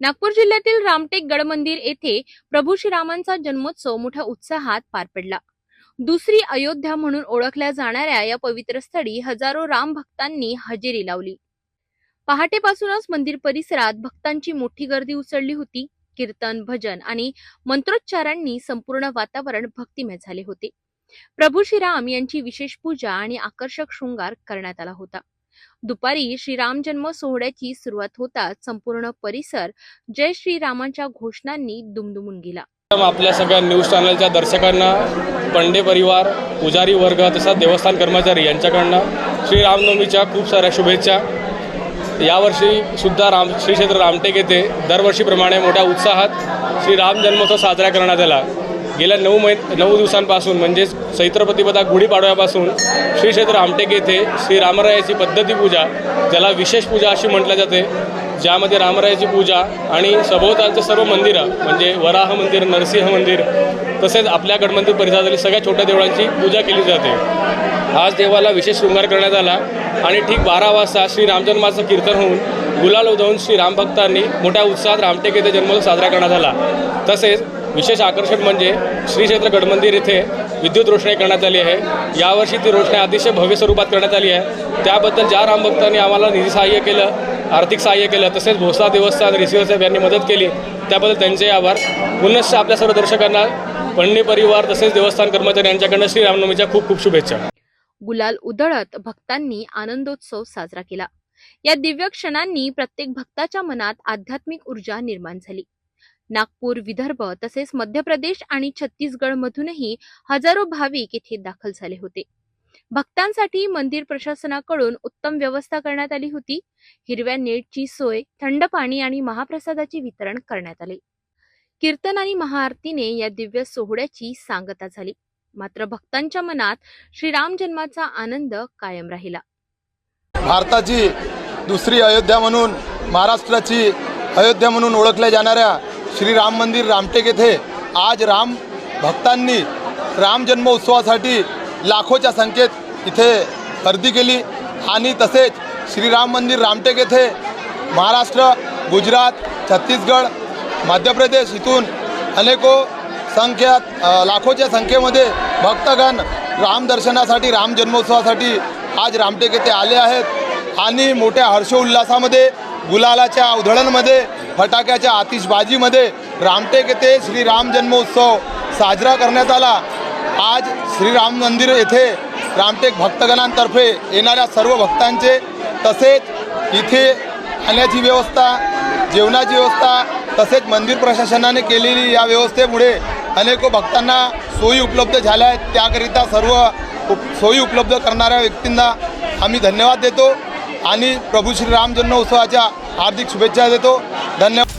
नागपूर जिल्ह्यातील रामटेक गड मंदिर येथे प्रभू श्रीरामांचा जन्मोत्सव मोठ्या उत्साहात पार पडला। दुसरी अयोध्या म्हणून ओळखल्या जाणाऱ्या या पवित्र स्थळी हजारो राम भक्तांनी हजेरी लावली। पहाटेपासूनच मंदिर परिसरात भक्तांची मोठी गर्दी उसळली होती। कीर्तन, भजन आणि मंत्रोच्चारांनी संपूर्ण वातावरण भक्तिमय झाले होते। प्रभू श्रीराम यांची विशेष पूजा आणि आकर्षक शृंगार करण्यात आला होता। दुपारी श्रीराम जन्म सोहळ्याची सुरुवात होताच संपूर्ण परिसर जय श्रीरामांच्या घोषणांनी दुमदुमून गेला। आपल्या सगळ्या न्यूज चॅनलच्या दर्शकांना, पंडे परिवार, पुजारी वर्ग तसंच देवस्थान कर्मचारी यांच्याकडनं श्रीरामनवमीच्या खूप साऱ्या शुभेच्छा। यावर्षी सुद्धा श्री क्षेत्र रामटेक येथे दरवर्षीप्रमाणे मोठ्या उत्साहात श्रीराम जन्मोत्सव साजरा करण्यात आला। गेल्या 9 दिवसांपासून म्हणजे चैत्र प्रतिपदा गुढीपाडव्यापासून श्री क्षेत्र रामटेक येथे श्री रामरायाची पद्धती पूजा, ज्याला विशेष पूजा अशी म्हटलं जाते, ज्यामध्ये रामरायाची पूजा आणि सभोवतालचे सर्व मंदिरं म्हणजे वराह मंदिर, नरसिंह मंदिर तसेच आपल्या गड मंदिर परिसरातील सगळ्या छोट्या देवळांची पूजा केली जाते। आज देवाला विशेष शृंगार करण्यात आला आणि ठीक 12 वाजता श्री रामजन्माचं कीर्तन होऊन गुलाल उधळून श्री रामभक्तांनी मोठ्या उत्साहात रामटेक येथे जन्मोत्सव साजरा करण्यात आला। तसेच विशेष आकर्षण म्हणजे श्री क्षेत्र गड मंदिर येथे विद्युत रोषणाई करण्यात आली आहे। यावर्षी ती रोषणाई अतिशय भव्य स्वरूपात करण्यात आली आहे। त्याबद्दल ज्या रामभक्तांनी आम्हाला निधी सहाय्य केलं, आर्थिक सहाय्य केलं, तसेच भोसला देवस्थान रिसिव्हर साहेब यांनी मदत केली, त्याबद्दल त्यांचे आभार। पुनश्च आपल्या सर्व दर्शकांना पंडे परिवार तसेच देवस्थान कर्मचारी यांच्याकडनं श्रीरामनवमीच्या खूप खूप शुभेच्छा। गुलाल उधळत भक्तांनी आनंदोत्सव साजरा केला। या दिव्य क्षणांनी प्रत्येक भक्ताच्या मनात आध्यात्मिक ऊर्जा निर्माण झाली। नागपूर, विदर्भ तसेच मध्य प्रदेश आणि छत्तीसगड मधूनही हजारो भाविक येथे दाखल झाले होते। भक्तांसाठी मंदिर प्रशासनाकडून उत्तम व्यवस्था करण्यात आली होती। हिरव्या नेटची सोय, थंड पाणी आणि महाप्रसादाचे वितरण करण्यात आले। कीर्तन आणि महाआरतीने या दिव्य सोहळ्याची सांगता झाली। मात्र भक्तांच्या मनात श्रीराम जन्माचा आनंद कायम राहिला। भारताची दुसरी अयोध्या म्हणून, महाराष्ट्राची अयोध्या म्हणून ओळखल्या जाणाऱ्या श्री राम मंदिर रामटेक येथे आज राम भक्तांनी राम जन्मोत्सवासाठी लाखोच्या संख्येत इथे गर्दी केली आणि तसेच श्रीराम मंदिर रामटेक येथे महाराष्ट्र, गुजरात, छत्तीसगड, मध्य प्रदेश इथून लाखोच्या संख्येमध्ये भक्तगण राम दर्शनासाठी, राम जन्मोत्सवासाठी आज रामटेक येथे आले आहेत आणि मोठ्या हर्षोल्लासामध्ये, गुलालाच्या उधळणमध्ये, फटाक्याच्या आतिषबाजीमध्ये रामटेक येथे श्रीराम जन्मोत्सव साजरा करण्यात आला। आज श्रीराम मंदिर येथे रामटेक भक्तगणांतर्फे येणाऱ्या सर्व भक्तांचे तसेच इथे खाण्याची व्यवस्था, जेवणाची व्यवस्था तसेच मंदिर प्रशासनाने केलेली या व्यवस्थेमुळे अनेक भक्तांना सोयी उपलब्ध झाल्या आहेत। त्याकरिता सर्व सोयी उपलब्ध करणाऱ्या व्यक्तींना आम्ही धन्यवाद देतो आणि प्रभू श्रीराम जन्मोत्सवाच्या हार्दिक शुभेच्छा देतो। धन्यवाद।